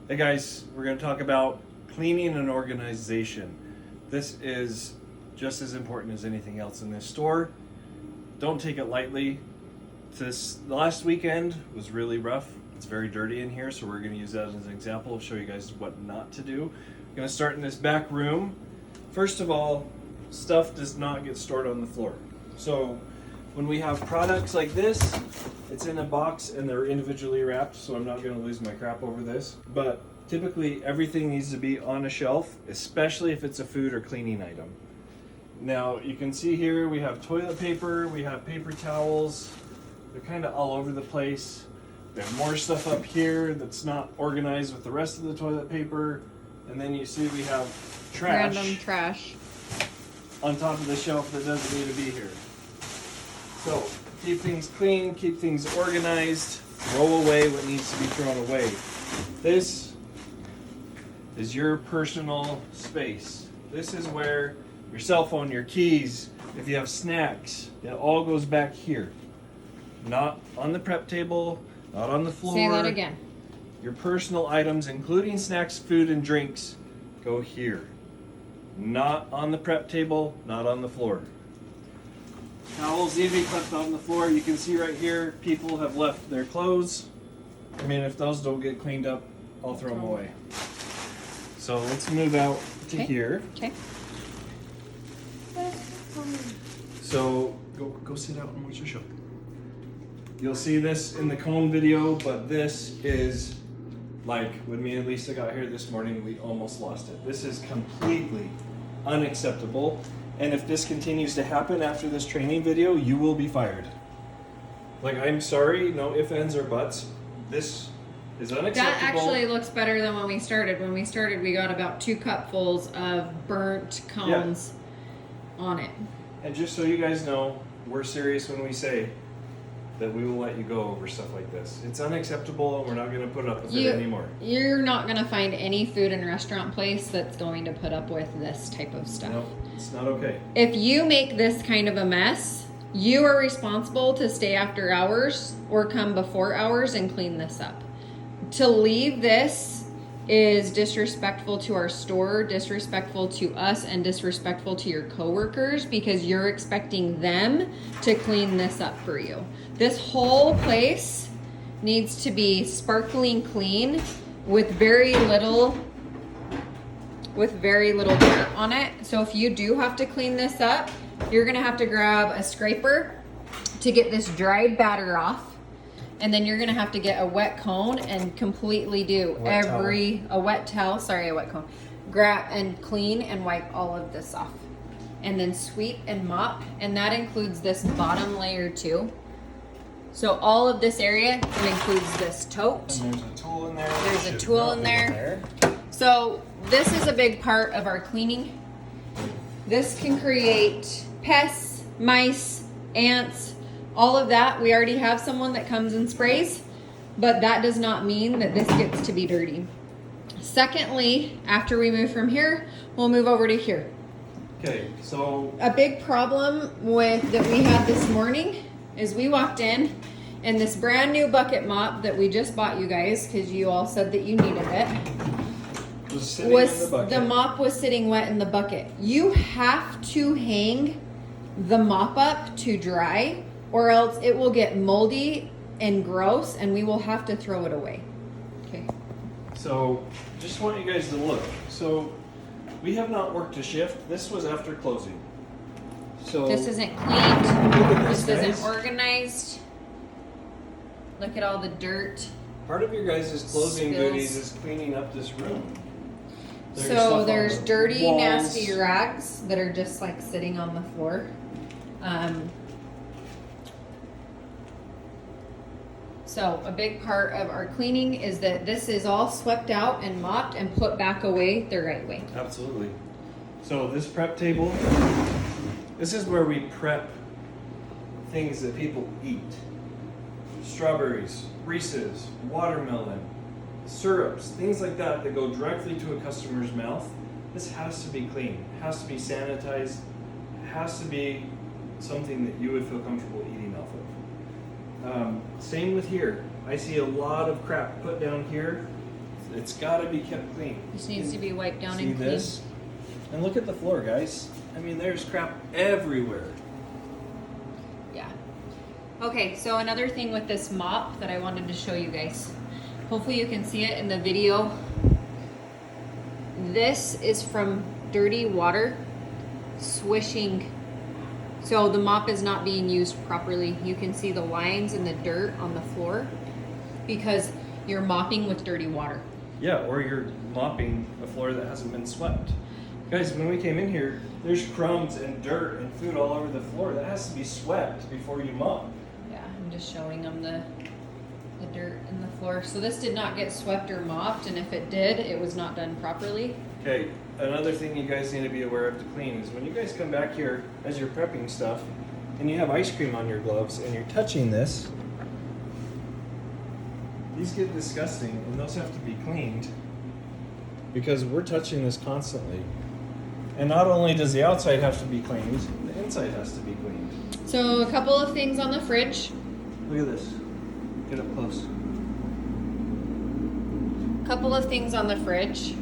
Hey guys, we're going to talk about cleaning and organization. This is just as important as anything else in this store. Don't take it lightly. The last weekend was really rough. It's very dirty in here, so we're going to use that as an example to show you guys what not to do. We're going to start in this back room. First of all, stuff does not get stored on the floor. So when we have products like this, it's in a box and they're individually wrapped, so I'm not going to lose my crap over this. But typically everything needs to be on a shelf, especially if it's a food or cleaning item. Now you can see here we have toilet paper, we have paper towels. They're kind of all over the place. We have more stuff up here that's not organized with the rest of the toilet paper. And then you see we have trash. Random trash. On top of the shelf that doesn't need to be here. So keep things clean, keep things organized, throw away what needs to be thrown away. This is your personal space. This is where your cell phone, your keys, if you have snacks, it all goes back here. Not on the prep table, not on the floor. Say that again. Your personal items, including snacks, food, and drinks, go here. Not on the prep table, not on the floor. Towels need to be left on the floor. You can see right here, people have left their clothes. I mean, if those don't get cleaned up, I'll throw them away. So let's move out to here. Okay. So go sit out and watch the show. You'll see this in the cone video, but this is like when me and Lisa got here this morning, we almost lost it. This is completely unacceptable. And if this continues to happen after this training video, you will be fired. Like, I'm sorry, no ifs, ands, or buts. This is unacceptable. That actually looks better than when we started. When we started, we got about 2 cupfuls of burnt cones on it. And just so you guys know, we're serious when we say that we will let you go over stuff like this. It's unacceptable, and we're not going to put up with it anymore. You're not going to find any food and restaurant place that's going to put up with this type of stuff. No, it's not okay. If you make this kind of a mess, you are responsible to stay after hours or come before hours and clean this up. To leave this is disrespectful to our store, disrespectful to us, and disrespectful to your coworkers because you're expecting them to clean this up for you. This whole place needs to be sparkling clean with very little dirt on it. So if you do have to clean this up, you're gonna have to grab a scraper to get this dried batter off. And then you're gonna have to get a wet cone and completely do a wet cone. Grab and clean and wipe all of this off. And then sweep and mop, and that includes this bottom layer too. So all of this area, it includes this tote. And there's a tool in there. There's a tool in there. So this is a big part of our cleaning. This can create pests, mice, ants, all of that. We already have someone that comes and sprays, but that does not mean that this gets to be dirty. Secondly, after we move from here, we'll move over to here. Okay, so A big problem that we had this morning is we walked in and this brand new bucket mop that we just bought you guys because you all said that you needed it the mop was sitting wet in the bucket. You have to hang the mop up to dry or else it will get moldy and gross and we will have to throw it away. Okay. So just want you guys to look. So we have not worked a shift. This was after closing. So This isn't cleaned. look at this, This guys. isn't organized. Look at all the dirt. Part of your guys' closing Spills. duties is cleaning up this room. There's stuff So on there's the dirty, walls. nasty rags that are just like sitting on the floor. So a big part of our cleaning is that this is all swept out and mopped and put back away the right way. Absolutely. So this prep table, this is where we prep things that people eat. Strawberries, Reese's, watermelon, syrups, things like that that go directly to a customer's mouth. This has to be clean, has to be sanitized, has to be something that you would feel comfortable eating off of. Same with here. I see a lot of crap put down here. It's got to be kept clean. This needs to be wiped down See and clean. this? And look at the floor, guys. I mean, there's crap everywhere. Yeah. Okay, so another thing with this mop that I wanted to show you guys. Hopefully you can see it in the video. This is from dirty water swishing. So the mop is not being used properly. You can see the lines and the dirt on the floor because you're mopping with dirty water. Yeah, or you're mopping a floor that hasn't been swept. Guys, when we came in here, there's crumbs and dirt and food all over the floor. That has to be swept before you mop. Yeah, I'm just showing them the dirt in the floor. So this did not get swept or mopped, and if it did, it was not done properly. Okay, another thing you guys need to be aware of to clean is when you guys come back here as you're prepping stuff and you have ice cream on your gloves and you're touching this, these get disgusting and those have to be cleaned because we're touching this constantly. And not only does the outside have to be cleaned, the inside has to be cleaned. So a couple of things on the fridge. Look at this. Get up close. Couple of things on the fridge.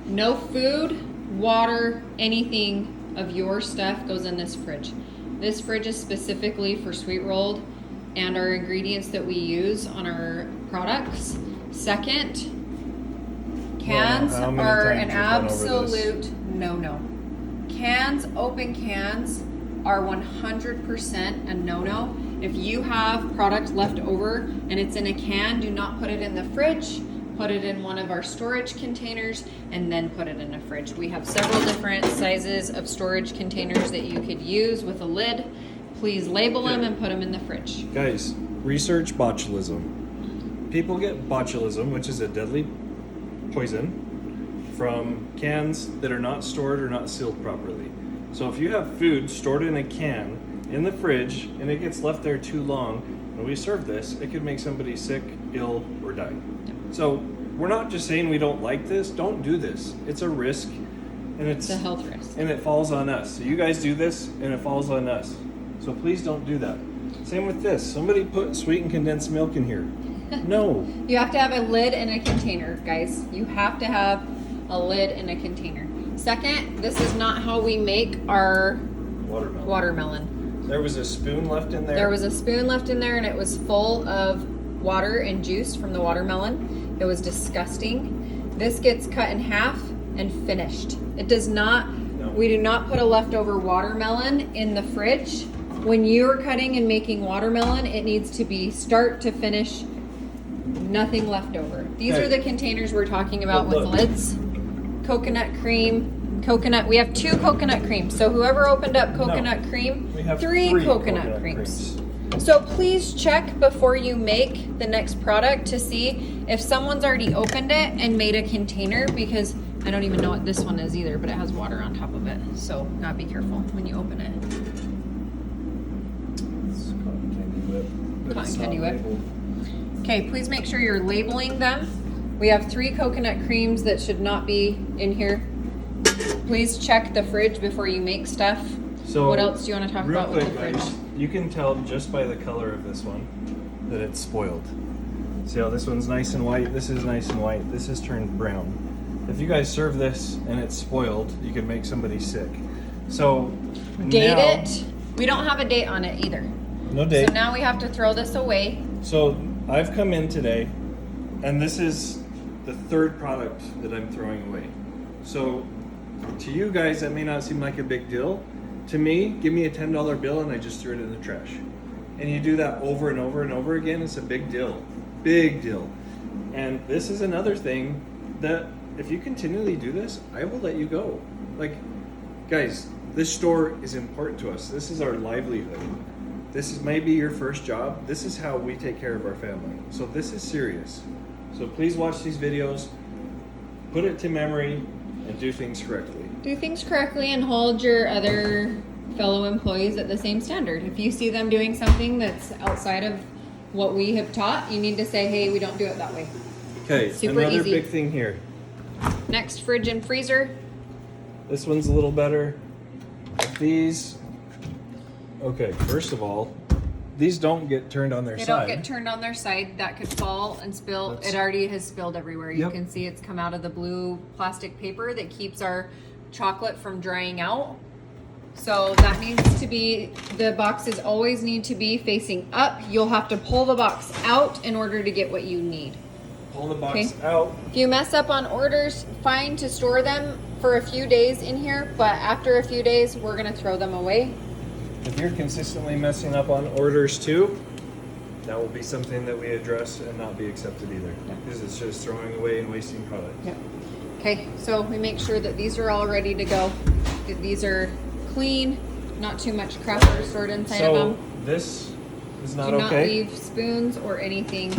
No food, water, anything of your stuff goes in this fridge. This fridge is specifically for sweet rolled and our ingredients that we use on our products. Second, cans How many are times an you've gone over this? absolute no-no. Cans, open cans, are 100% a no-no. If you have product left over and it's in a can, do not put it in the fridge. Put it in one of our storage containers and then put it in a fridge. We have several different sizes of storage containers that you could use with a lid. Please label them and put them in the fridge. Guys, research botulism. People get botulism, which is a deadly poison, from cans that are not stored or not sealed properly. So if you have food stored in a can in the fridge and it gets left there too long, when we serve this, it could make somebody sick, ill, or die. So we're not just saying we don't like this. Don't do this. It's a risk, and It's a health risk. and it falls on us. So you guys do this, and it falls on us. So please don't do that. Same with this. Somebody put sweetened condensed milk in here. No. You have to have a lid and a container, guys. You have to have a lid and a container. Second, this is not how we make our Watermelon. watermelon. There was a spoon left in there. There was a spoon left in there and it was full of water and juice from the watermelon. It was disgusting. This gets cut in half and finished. It does not, No. we do not put a leftover watermelon in the fridge. When you're cutting and making watermelon, it needs to be start to finish, nothing left over. These Okay. are the containers we're talking about But with look. lids. Coconut cream, coconut, we have 2 coconut creams. So whoever opened up coconut cream, We have 3 3 coconut creams. So please check before you make the next product to see if someone's already opened it and made a container, because I don't even know what this one is either, but it has water on top of it. So gotta be careful when you open it. It's cotton candy whip, but Cotton it's candy not whip. labeled. Okay, please make sure you're labeling them. We have 3 coconut creams that should not be in here. Please check the fridge before you make stuff. So What else do you want to talk real about with quick, the fridge? guys, you can tell just by the color of this one that it's spoiled. See how this one's nice and white? This is nice and white. This has turned brown. If you guys serve this and it's spoiled, you could make somebody sick. So Date now, it. We don't have a date on it either. No date. So now we have to throw this away. So I've come in today, and this is the 3rd product that I'm throwing away. So to you guys, that may not seem like a big deal. To me, give me a $10 bill and I just threw it in the trash. And you do that over and over and over again, it's a big deal. Big deal. And this is another thing that if you continually do this, I will let you go. Like, guys, this store is important to us. This is our livelihood. This is maybe your first job. This is how we take care of our family. So this is serious. So please watch these videos, put it to memory, and do things correctly. Do things correctly and hold your other fellow employees at the same standard. If you see them doing something that's outside of what we have taught, you need to say, hey, we don't do it that way. Okay, Super another easy. big thing here. Next, fridge and freezer. This one's a little better. These, okay, first of all, these don't get turned on their They side. don't get turned on their side. That could fall and spill. That's- It already has spilled everywhere. You Yep. can see it's come out of the blue plastic paper that keeps our chocolate from drying out. So that needs to be, the boxes always need to be facing up. You'll have to pull the box out in order to get what you need. Pull the box Okay. out. If you mess up on orders, fine to store them for a few days in here, but after a few days, we're gonna throw them away. If you're consistently messing up on orders too, that will be something that we address and not be accepted either. Because it's just throwing away and wasting product. Yep. Okay, so we make sure that these are all ready to go. That these are clean, not too much crap stored inside of So them. this is not Do not okay. leave spoons or anything.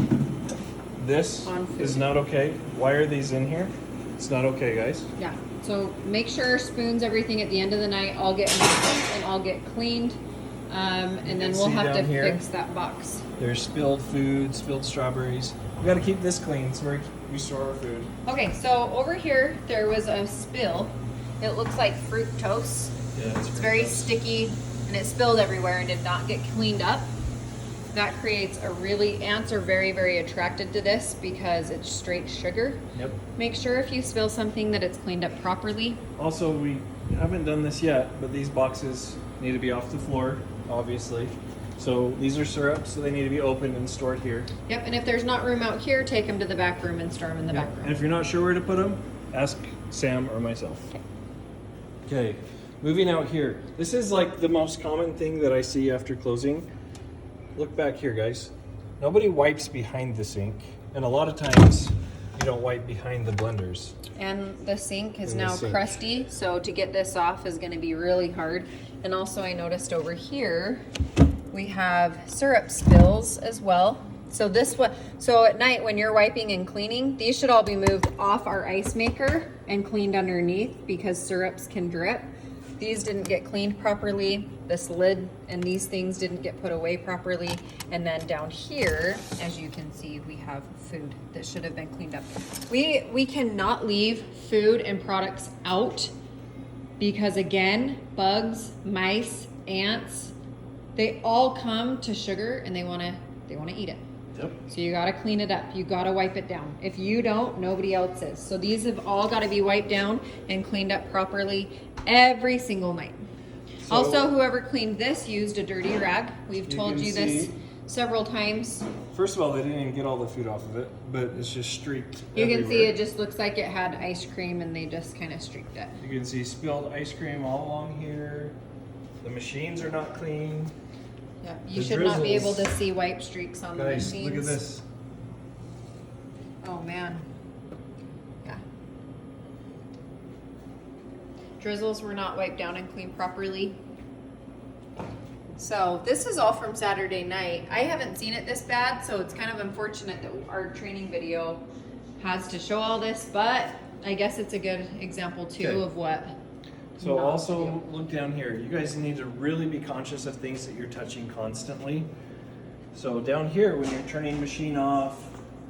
This on food. is not okay. Why are these in here? It's not okay, guys. Yeah, so make sure spoons, everything at the end of the night, all get mixed and all get cleaned. And then can we'll see have to down here. fix that box. There's spilled food, spilled strawberries. We gotta keep this clean so we store our food. Okay, so over here, there was a spill. It looks like fructose. Yeah, It's very sticky and it spilled everywhere and did not get cleaned up. That creates a really, ants are very, very attracted to this because it's straight sugar. Yep. Make sure if you spill something that it's cleaned up properly. Also, we haven't done this yet, but these boxes need to be off the floor, obviously. So these are syrups, so they need to be opened and stored here. Yep, and if there's not room out here, take them to the back room and store them in the back And room. if you're not sure where to put them, ask Sam or myself. Okay, moving out here. This is like the most common thing that I see after closing. Look back here, guys. Nobody wipes behind the sink, and a lot of times you don't wipe behind the blenders. And the sink is And the now sink. crusty, so to get this off is gonna be really hard. And also I noticed over here, we have syrup spills as well. So so at night when you're wiping and cleaning, these should all be moved off our ice maker and cleaned underneath because syrups can drip. These didn't get cleaned properly. This lid and these things didn't get put away properly. And then down here, as you can see, we have food that should have been cleaned up. We cannot leave food and products out because again, bugs, mice, ants, they all come to sugar and they wanna eat it. Yep. So you gotta clean it up. You gotta wipe it down. If you don't, nobody else is. So these have all gotta be wiped down and cleaned up properly every single night. So- Also, whoever cleaned this used a dirty rag. We've You told can you this see- several times. First of all, they didn't even get all the food off of it, but it's just streaked. You can see everywhere. it just looks like it had ice cream and they just kind of streaked it. You can see spilled ice cream all along here. The machines are not clean. Yep. You The should not be able drizzles. to see wipe streaks on the Guys, machines. look at this. Oh man. Yeah. Drizzles were not wiped down and cleaned properly. So this is all from Saturday night. I haven't seen it this bad, so it's kind of unfortunate that our training video has to show all this, but I guess it's a good example too Okay. of what. So not to also do. look down here. You guys need to really be conscious of things that you're touching constantly. So down here, when you're turning machine off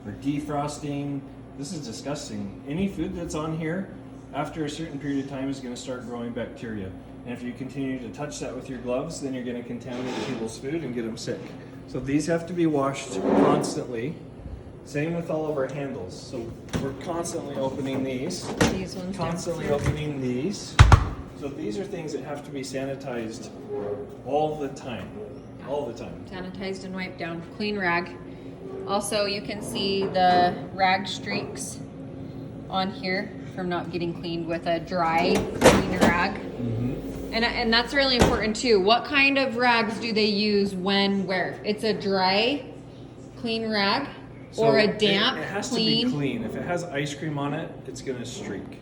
or defrosting, this is disgusting. Any food that's on here, after a certain period of time, is going to start growing bacteria. And if you continue to touch that with your gloves, then you're going to contaminate people's food and get them sick. So these have to be washed constantly. Same with all of our handles. So we're constantly opening these, These ones constantly down here. opening these. So these are things that have to be sanitized all the time. All the time. Sanitized and wiped down. Clean rag. Also, you can see the rag streaks on here from not getting cleaned with a dry, clean rag. And that's really important too. What kind of rags do they use when, where? It's a dry, clean rag or a damp, it has clean. to be clean. If it has ice cream on it, it's gonna streak.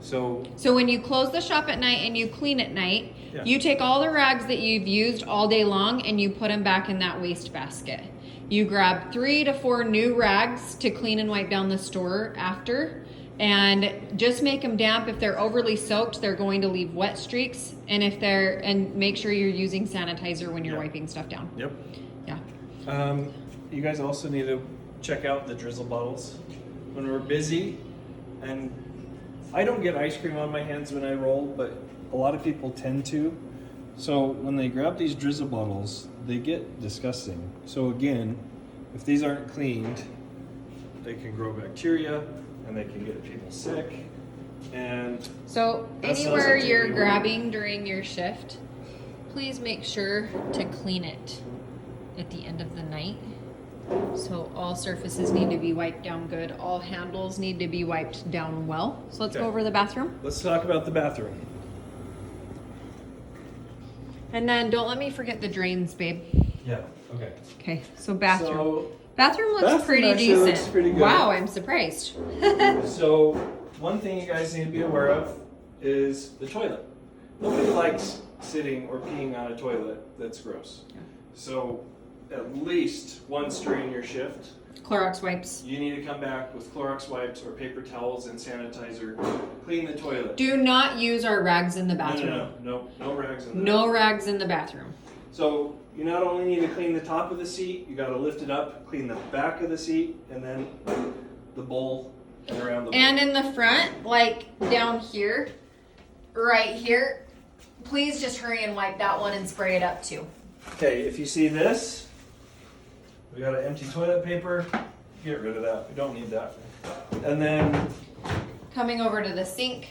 So So when you close the shop at night and you clean at night, Yeah. you take all the rags that you've used all day long and you put them back in that waste basket. You grab 3 to 4 new rags to clean and wipe down the store after, and just make them damp. If they're overly soaked, they're going to leave wet streaks, and make sure you're using sanitizer when you're Yeah. wiping stuff down. yep. Yeah. You guys also need to check out the drizzle bottles when we're busy. And I don't get ice cream on my hands when I roll, but a lot of people tend to. So when they grab these drizzle bottles, they get disgusting. So again, if these aren't cleaned, they can grow bacteria and they can get people sick. And So That's anywhere something you're we want. grabbing during your shift, please make sure to clean it at the end of the night. So all surfaces need to be wiped down good. All handles need to be wiped down well. So let's go Okay. over the bathroom. let's talk about the bathroom. And then don't let me forget the drains, babe. Yeah, okay. Okay, so bathroom. So, Bathroom looks bathroom pretty actually decent. looks pretty good. Wow, I'm surprised. so one thing you guys need to be aware of is the toilet. Nobody likes sitting or peeing on a toilet that's gross. So at least once during your shift, Clorox wipes. you need to come back with Clorox wipes or paper towels and sanitizer. Clean the toilet. Do not use our rags in the No, bathroom. no rags in the No rags in the bathroom. So you not only need to clean the top of the seat, you got to lift it up, clean the back of the seat, and then the bowl and around the bowl. And in the front, like down here, right here, please just hurry and wipe that one and spray it up too. Okay, if you see this, we got an empty toilet paper. Get rid of that. We don't need that. And then Coming over to the sink,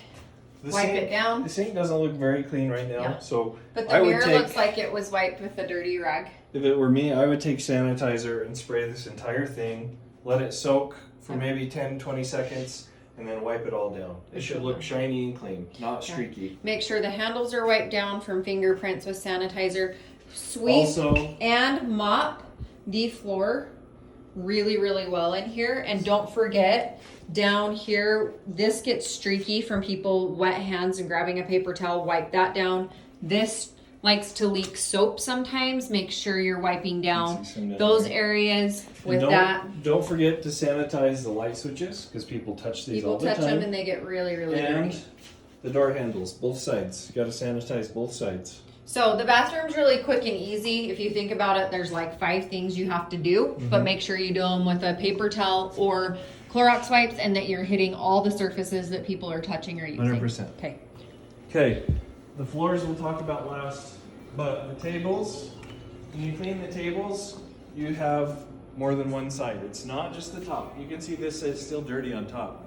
the wipe sink, it down. The sink doesn't look very clean right now, Yeah. so But the I would mirror take. looks like it was wiped with a dirty rag. If it were me, I would take sanitizer and spray this entire thing, let it soak for Okay. maybe 10, 20 seconds, and then wipe it all down. It should look shiny and clean, not streaky. Make sure the handles are wiped down from fingerprints with sanitizer. Sweep Also, and mop the floor really, really well in here. And don't forget, down here, this gets streaky from people wet hands and grabbing a paper towel. Wipe that down. This likes to leak soap sometimes. Make sure you're wiping down see some down those there. areas and with that. don't forget to sanitize the light switches because people touch these People all the touch time. them and they get really, really and dirty. the door handles, both sides. You got to sanitize both sides. So the bathroom's really quick and easy. If you think about it, there's like 5 things you have to do, but make sure you do them with a paper towel or Clorox wipes and that you're hitting all the surfaces that people are touching or using. 100%. Okay. Okay, the floors we'll talk about last, but the tables, when you clean the tables, you have more than one side. It's not just the top. You can see this is still dirty on top.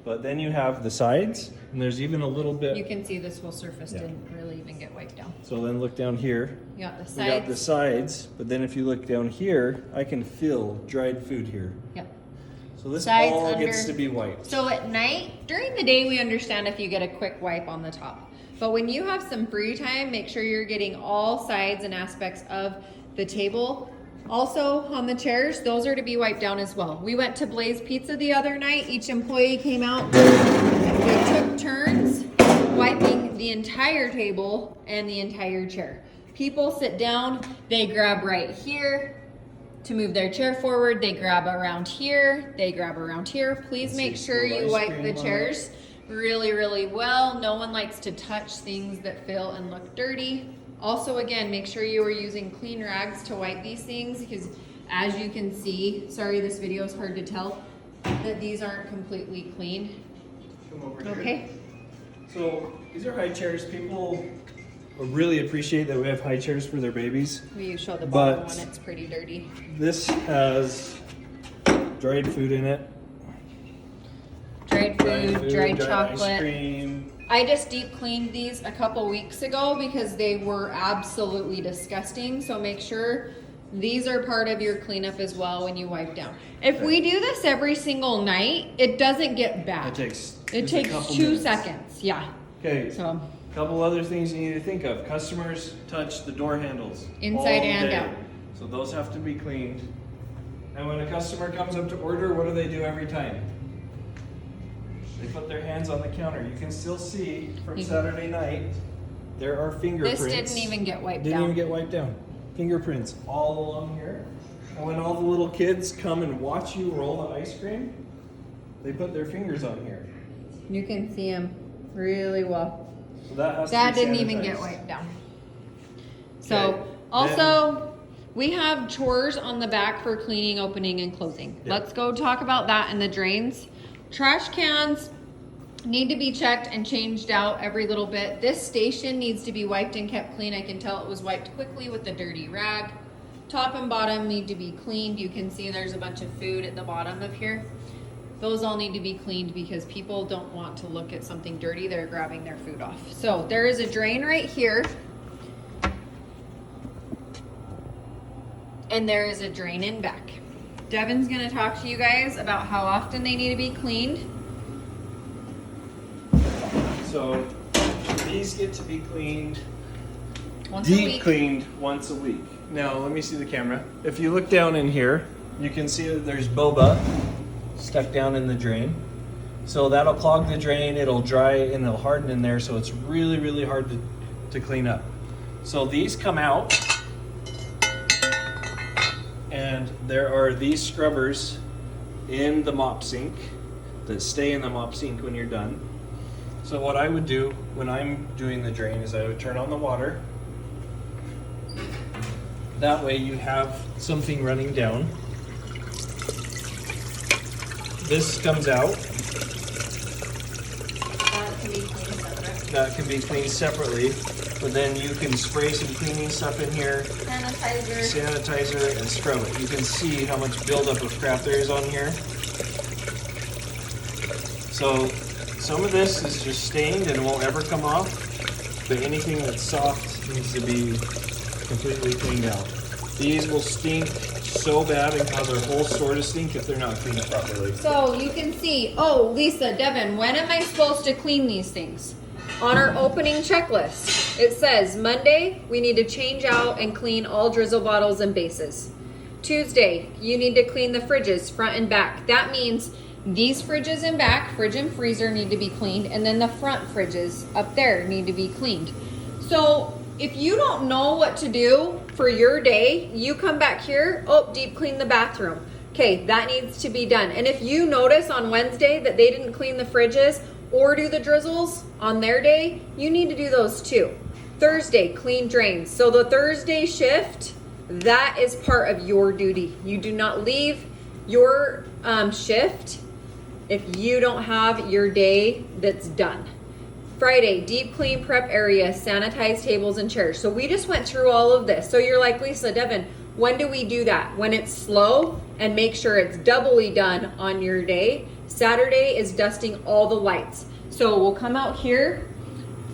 But then you have the sides, and there's even a little bit. You can see this whole surface Yeah. didn't really even get wiped down. So then look down here. You got the We got the sides. sides, but then if you look down here, I can feel dried food here. Yep. So this Sides, all under. gets to be wiped. So at night, during the day, we understand if you get a quick wipe on the top. But when you have some free time, make sure you're getting all sides and aspects of the table. Also, on the chairs, those are to be wiped down as well. We went to Blaze Pizza the other night. Each employee came out. They took turns wiping the entire table and the entire chair. People sit down, they grab right here to move their chair forward. They grab around here, they grab around here. Please Let's make see, sure little you ice wipe cream the on it. chairs really, really well. No one likes to touch things that feel and look dirty. Also, again, make sure you are using clean rags to wipe these things because as you can see, sorry this video is hard to tell, that these aren't completely clean. Come over here. Okay? So these are high chairs. People really appreciate that we have high chairs for their babies. We show the bottom But- one, it's pretty dirty. This has dried food in it. Dried food, dried ice chocolate. cream. I just deep cleaned these a couple weeks ago because they were absolutely disgusting. So make sure these are part of your cleanup as well when you wipe down. If we do this every single night, it doesn't get bad. It takes It just a takes couple 2 minutes. seconds. Yeah. Okay. So Couple other things you need to think of. Customers touch the door handles Inside all and day. out. So those have to be cleaned. And when a customer comes up to order, what do every time? They put their hands on the counter. You can still see from Mhm. Saturday night there are fingerprints. this didn't even get wiped Didn't down. even get wiped down. Fingerprints all along here. And when all the little kids come and watch you roll the ice cream, they put their fingers on here. You can see them really well. So that has That to be didn't even get sanitized. wiped down. So Okay, also, we have chores on the back for cleaning, opening, and closing. Yeah. Let's go talk about that and the drains. Trash cans, need to be checked and changed out every little bit. This station needs to be wiped and kept clean. I can tell it was wiped quickly with a dirty rag. Top and bottom need to be cleaned. You can see there's a bunch of food at the bottom of here. Those all need to be cleaned because people don't want to look at something dirty. They're grabbing their food off. So there is a drain right here. And there is a drain in back. Devin's gonna talk to you guys about how often they need to be cleaned. So these get to be cleaned, Once a deep week. cleaned once a week. Now let me see the camera. If you look down in here, you can see that there's boba stuck down in the drain. So that'll clog the drain, it'll dry and it'll harden in there, so it's really, really hard to clean up. So these come out, and there are these scrubbers in the mop sink that stay in the mop sink when you're done. So what I would do when I'm doing the drain is I would turn on the water. That way you have something running down. This comes out. That can be cleaned separately. But then you can spray some cleaning stuff in here, sanitizer, and scrub it. You can see how much buildup of crap there is on here. So some of this is just stained and won't ever come off, but anything that's soft needs to be completely cleaned out. These will stink so bad and cause our whole store to stink if they're not cleaned properly. So you can see, oh, Lisa, Devin, when am I supposed to clean these things? On our opening checklist, it says Monday, we need to change out and clean all drizzle bottles and bases. Tuesday, you need to clean the fridges front and back. That means these fridges in back, fridge and freezer, need to be cleaned, and then the front fridges up there need to be cleaned. So if you don't know what to do for your day, you come back here, oh, deep clean the bathroom. Okay, that needs to be done. And if you notice on Wednesday that they didn't clean the fridges or do the drizzles on their day, you need to do those too. Thursday, clean drains. So the Thursday shift, that is part of your duty. You do not leave your shift if you don't have your day that's done. Friday, deep clean prep area, sanitize tables and chairs. So we just went through all of this. So you're like, Lisa, Devin, when do we do that? When it's slow, and make sure it's doubly done on your day. Saturday is dusting all the lights. So we'll come out here.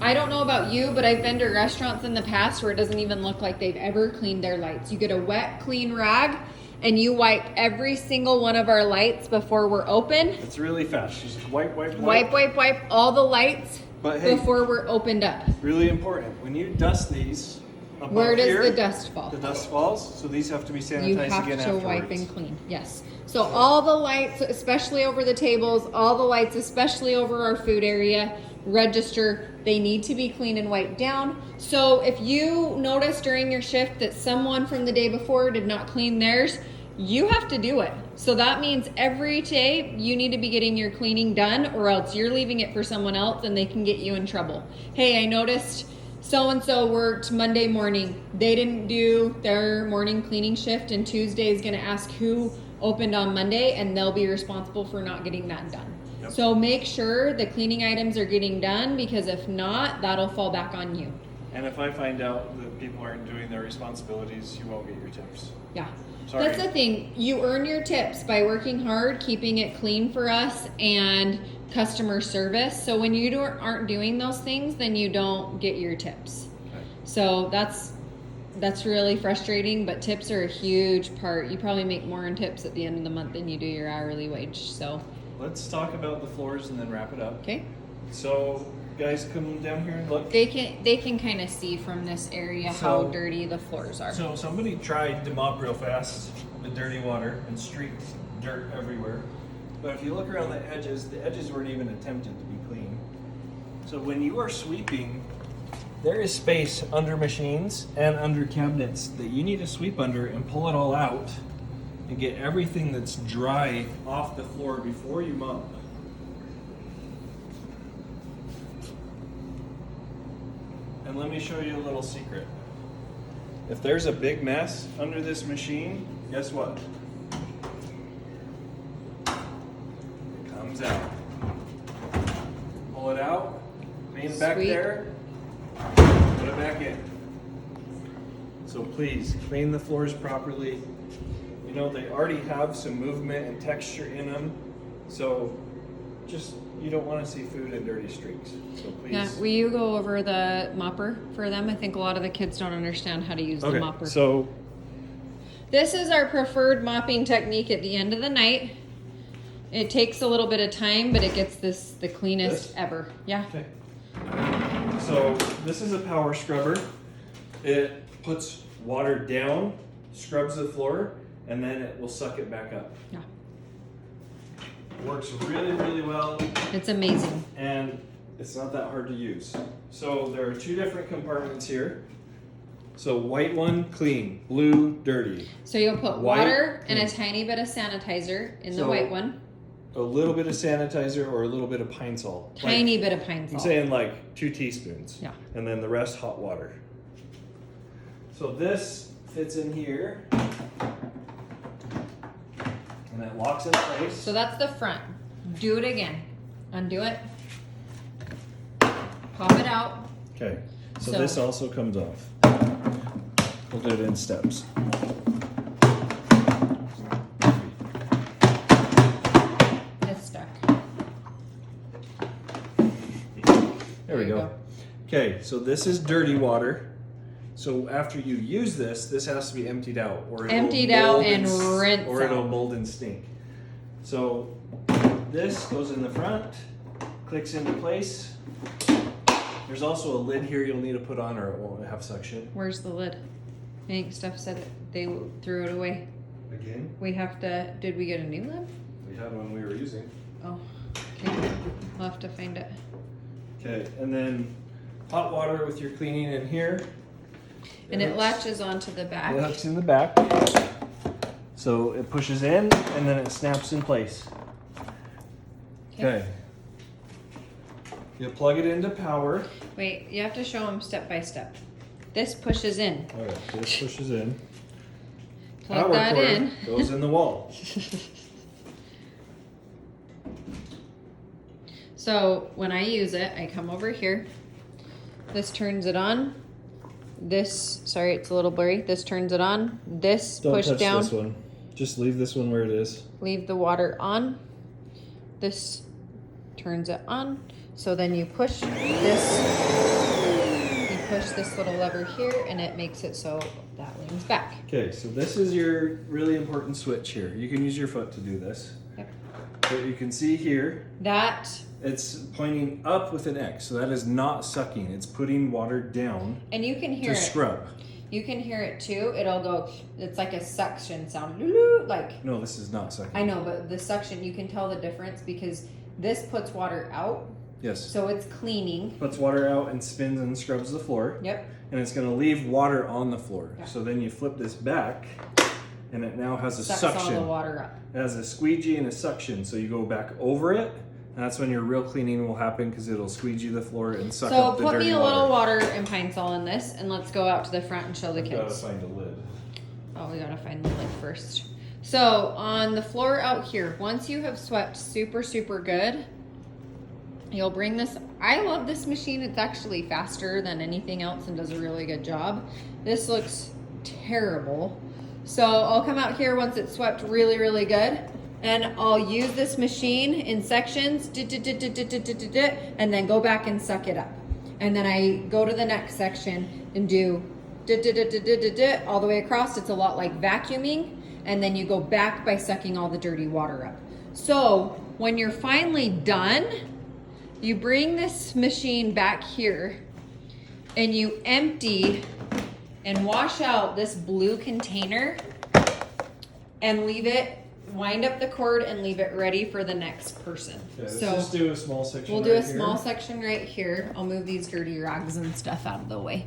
I don't know about you, but I've been to restaurants in the past where it doesn't even look like they've ever cleaned their lights. You get a wet, clean rag, and you wipe every single one of our lights before we're open. It's really fast. Just wipe Wipe all the lights But hey, before we're opened up. really important. When you dust these, above Where does here, the dust fall? The dust falls, so these have to be sanitized You have again to afterwards. wipe and clean, yes. So all the lights, especially over the tables, all the lights, especially over our food area, register, they need to be cleaned and wiped down. So if you notice during your shift that someone from the day before did not clean theirs, you have to do it. So that means every day you need to be getting your cleaning done, or else you're leaving it for someone else and they can get you in trouble. Hey, I noticed so-and-so worked Monday morning. They didn't do their morning cleaning shift, and Tuesday is gonna ask who opened on Monday, and they'll be responsible for not getting that done. Yep. So make sure the cleaning items are getting done, because if not, that'll fall back on you. And if I find out that people aren't doing their responsibilities, you won't get your tips. Yeah. Sorry. That's the thing. You earn your tips by working hard, keeping it clean for us, and customer service. So when you aren't doing those things, then you don't get your tips. Okay. So that's really frustrating, but tips are a huge part. You probably make more in tips at the end of the month than you do your hourly wage. So, Let's talk about the floors and then wrap it up. okay. So, guys, come down here and look. They can kind of see from this area how So- dirty the floors are. So somebody tried to mop real fast with dirty water and streaked dirt everywhere. But if you look around the edges weren't even attempted to be clean. So when you are sweeping, there is space under machines and under cabinets that you need to sweep under and pull it all out and get everything that's dry off the floor before you mop. And let me show you a little secret. If there's a big mess under this machine, guess what? It comes out. back sweet. there, put it back in. So please clean the floors properly. You know, they already have some movement and texture in them. So just, you don't want to see food and dirty streaks. So please. Yeah, will you go over the mopper for them? I think a lot of the kids don't understand how to use the mopper. So This is our preferred mopping technique at the end of the night. It takes a little bit of time, but it gets the cleanest ever. Yeah. okay. So this is a power scrubber. It puts water down, scrubs the floor, and then it will suck it back up. Yeah. Works really, really well, It's amazing. and it's not that hard to use. So there are two different compartments here. So white one, clean. Blue, dirty. So you'll put White, water and a clean. tiny bit of sanitizer in the So- white one. A little bit of sanitizer or a little bit of pine salt. Tiny bit of pine I'm salt. saying like 2 teaspoons. Yeah. And then the rest hot water. So this fits in here. And it locks in place. So that's the front. Do it again. Undo it. Pop it out. Okay. So So- this also comes off. We'll do it in steps. It's stuck. There we you go. Okay, so this is dirty water. So after you use this, this has to be emptied out, or it'll Emptied out mold and s- rinse or it'll out. mold and stink. So this goes in the front, clicks into place. There's also a lid here you'll need to put on, or it won't have suction. Where's the lid? I think Steph said it, they threw it away. Again, We have to. Did we get a new lid? we had one we were using. Oh, okay. We'll have to find it. Okay, and then hot water with your cleaning in here. And it latches onto the back. It hooks in the back. So it pushes in and then it snaps in place. Okay. You plug it into power. Wait, you have to show them step by step. This pushes in. Okay, so this pushes in. Plug Power that cord in. goes in the wall. So when I use it, I come over here. This turns it on. This, sorry, it's a little blurry. This turns it on. This Don't push touch down. this one. Just leave this one where it is. Leave the water on. This turns it on. So then you push this. You push this little lever here, and it makes it so that leans back. Okay, so this is your really important switch here. You can use your foot to do this. Yep. So you can see here, That, it's pointing up with an X. So that is not sucking. It's putting water down and you can hear to it. scrub. You can hear it too. It'll go. It's like a suction sound. Loo-loo, like No, this is not sucking. I know, but the suction, you can tell the difference because this puts water out, Yes. so it's cleaning. Puts water out and spins and scrubs the floor. Yep. And it's going to leave water on the floor. Yeah. So then you flip this back and it now has a Sucks suction. all the water up. It has a squeegee and a suction. So you go back over it. And that's when your real cleaning will happen because it'll squeegee the floor and suck So up the put dirty me a water. little water and pine sol in this, and let's go out to the front and show the Gotta kids. find a lid. Oh, we gotta find the lid first. So on the floor out here, once you have swept super, super good, you'll bring this. I love this machine. It's actually faster than anything else and does a really good job. This looks terrible. So I'll come out here once it's swept really, really good. And I'll use this machine in sections, and then go back and suck it up. And then I go to the next section and do all the way across. It's a lot like vacuuming. And then you go back by sucking all the dirty water up. So when you're finally done, you bring this machine back here and you empty and wash out this blue container and leave it, wind up the cord and leave it ready for the next person. Okay, let's So just do a small section. we'll do a right small here. section right here. I'll move these dirty rags and stuff out of the way.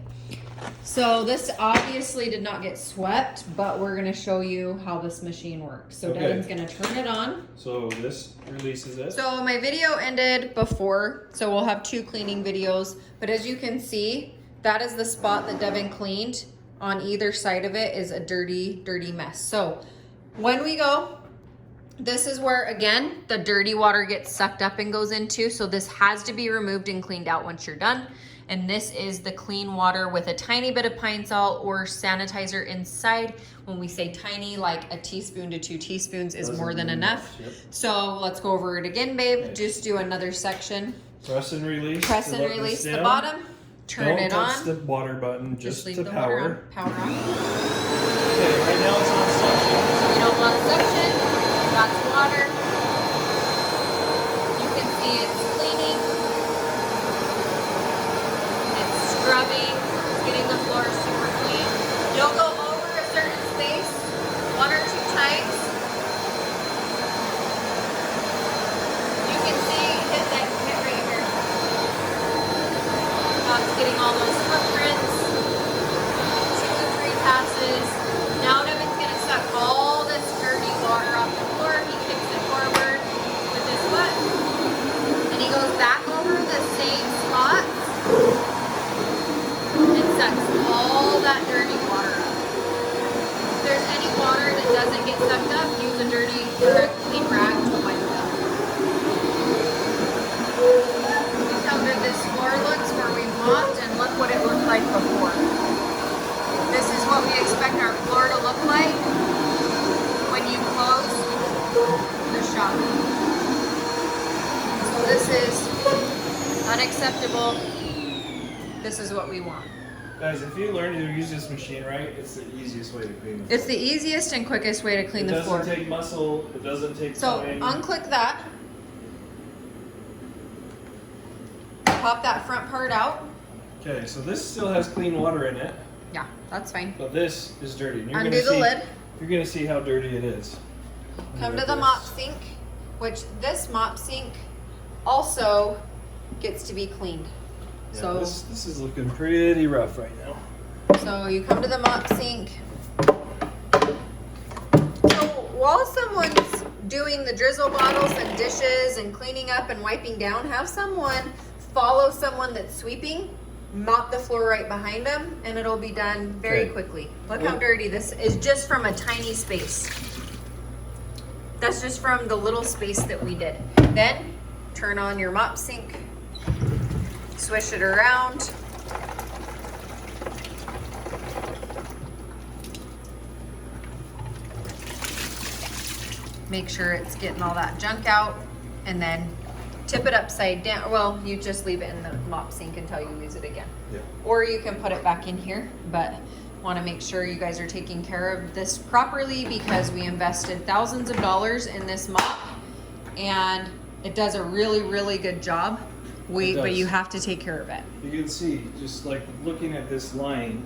So this obviously did not get swept, but we're gonna show you how this machine works. So Okay. Devin's gonna turn it on. So this releases it. So my video ended before, so we'll have 2 cleaning videos. But as you can see, that is the spot that Devin cleaned. On either side of it is a dirty, dirty mess. So when we go, This is where, again, the dirty water gets sucked up and goes into. So this has to be removed and cleaned out once you're done. And this is the clean water with a tiny bit of pine salt or sanitizer inside. When we say tiny, like a teaspoon to 2 teaspoons is more than enough. Yep. So let's go over it again, babe. Okay. just do another section. Press and release. Press to and let this release the down. bottom. Turn Don't it touch on. the water button, just leave the the water power. on. Power on. Okay, right now it's on suction. We don't want suction. That's water. You can see it's cleaning. It's scrubbing. It's getting the floor super clean. You'll go over a certain space 1 or 2 times. You can see hit right here. Now it's getting all those footprints. 2 or 3 passes. Now Devin's gonna suck all this dirty water off the floor. He kicks it forward with his foot. And he goes back over the same spots and sucks all that dirty water up. If there's any water that doesn't get sucked up, use a dirty or a clean rag to wipe it up. Look how good this floor looks where we mopped, and look what it looked like before. This is what we expect our floor to look like when you close the shop. So this is unacceptable. This is what we want. Guys, if you learn to use this machine right, it's the easiest way to clean the floor. It's the easiest and quickest way to clean the floor. It doesn't take muscle, it doesn't take So time. unclick that. Pop that front part out. Okay, so this still has clean water in it, Yeah, that's fine. but this is dirty. And you're Undo gonna the see, lid. You're gonna see how dirty it is. Come Look to at the this. mop sink, which this mop sink also gets to be cleaned. Yeah, So this is looking pretty rough right now. So you come to the mop sink. So while someone's doing the drizzle bottles and dishes and cleaning up and wiping down, have someone follow someone that's sweeping, mop the floor right behind them, and it'll be done very Okay. quickly. Look how dirty this is, just from a tiny space. That's just from the little space that we did. Then turn on your mop sink, swish it around. Make sure it's getting all that junk out, and then tip it upside down. Well, you just leave it in the mop sink until you use it again. Yeah. Or you can put it back in here, but want to make sure you guys are taking care of this properly because we invested thousands of dollars in this mop, and it does a really, really good job. It But does. you have to take care of it. You can see, just like looking at this line,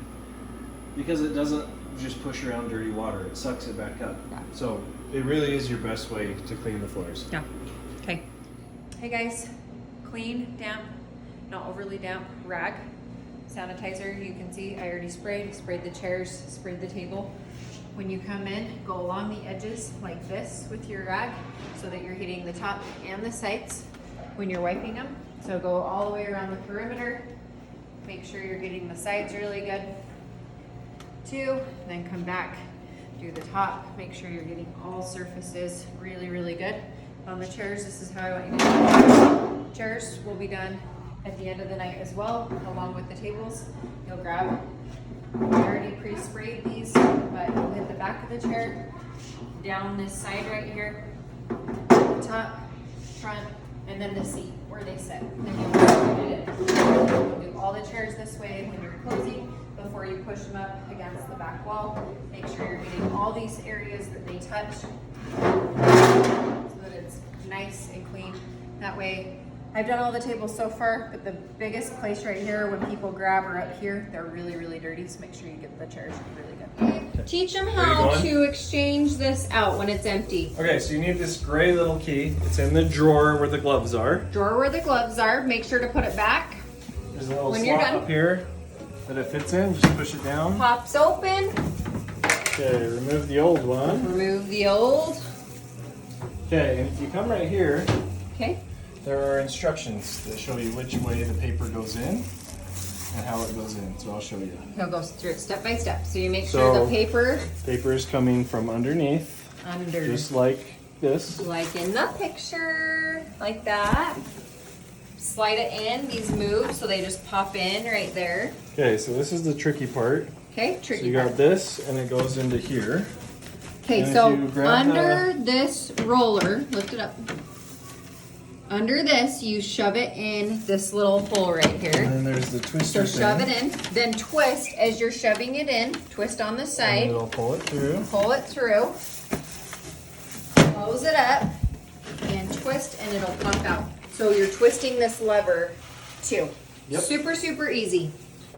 because it doesn't just push around dirty water, it sucks it back up. Yeah. So it really is your best way to clean the floors. Yeah. Okay. Hey guys, clean, damp, not overly damp rag. Sanitizer, you can see I already sprayed the chairs, sprayed the table. When you come in, go along the edges like this with your rag so that you're hitting the top and the sides when you're wiping them. So go all the way around the perimeter. Make sure you're getting the sides really good too. Then come back, do the top. Make sure you're getting all surfaces really, really good. On the chairs, this is how I want you to do it. Chairs will be done at the end of the night as well, along with the tables. You'll grab, I already pre-sprayed these, but you'll hit the back of the chair, down this side right here, top, front, and then the seat where they sit. Then you'll put it in. You'll do all the chairs this way when you're closing before you push them up against the back wall. Make sure you're getting all these areas that they touch so that it's nice and clean. That way, I've done all the tables so far, but the biggest place right here when people grab are up here. They're really, really dirty, so make sure you get the chairs really good. Teach them you how going? to exchange this out when it's empty. Okay, so you need this gray little key. It's in the drawer where the gloves are. Drawer where the gloves are. Make sure to put it back. There's a little When you're slot done. up here that it fits in. Just push it down. Pops open. Okay, remove the old one. Remove the old. Okay, and if you come right here, Okay. there are instructions that show you which way the paper goes in and how it goes in. So I'll show you. He'll go through it step by step. So you make So- sure the paper Paper is coming from underneath, under. just like this. Like in the picture, like that. Slide it in, these move so they just pop in right there. Okay, so this is the tricky part. Okay, So tricky you got part. this, and it goes into here. Okay, and so if you grab under this roller, lift it up. Under this, you shove it in this little hole right And here. then there's the twister So shove thing, it in, then twist as you're shoving it in. Twist on the and side, it'll pull it through. pull it through, close it up, and twist, and it'll pop out. So you're twisting this lever too. Yep. Super, super easy.